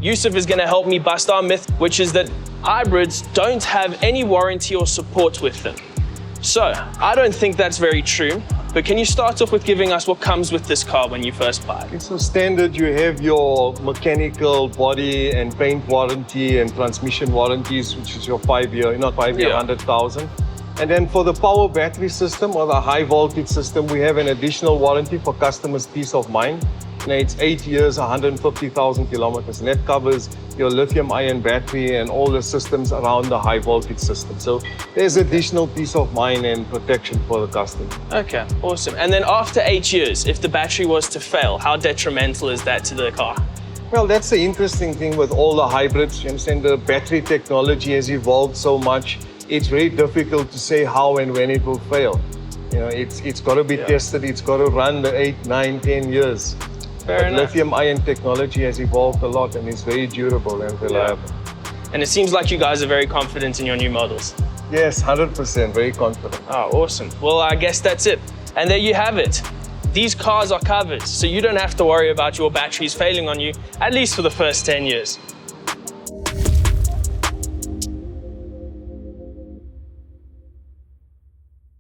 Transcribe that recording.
Yusuf is going to help me bust our myth, which is that hybrids don't have any warranty or support with them. So, I don't think that's very true, but can you start off with giving us what comes with this car when you first buy it? So standard, you have your mechanical, body and paint warranty and transmission warranties, which is your 5-year, not 5-year, 100,000. And then for the power battery system or the high voltage system, we have an additional warranty for customers' peace of mind. Now it's 8 years, 150,000 kilometers, and that covers your lithium-ion battery and all the systems around the high voltage system. So there's additional peace of mind and protection for the customer. Okay, awesome. And then after 8 years, if the battery was to fail, how detrimental is that to the car? Well, that's the interesting thing with all the hybrids. You understand, the battery technology has evolved so much. It's very difficult to say how and when it will fail. You know, it's got to be tested. It's got to run the 8, 9, 10 years. Fair enough. Lithium-ion technology has evolved a lot and it's very durable and reliable. And it seems like you guys are very confident in your new models. Yes, 100%, very confident. Oh, awesome. Well, I guess that's it. And there you have it. These cars are covered, so you don't have to worry about your batteries failing on you, at least for the first 10 years.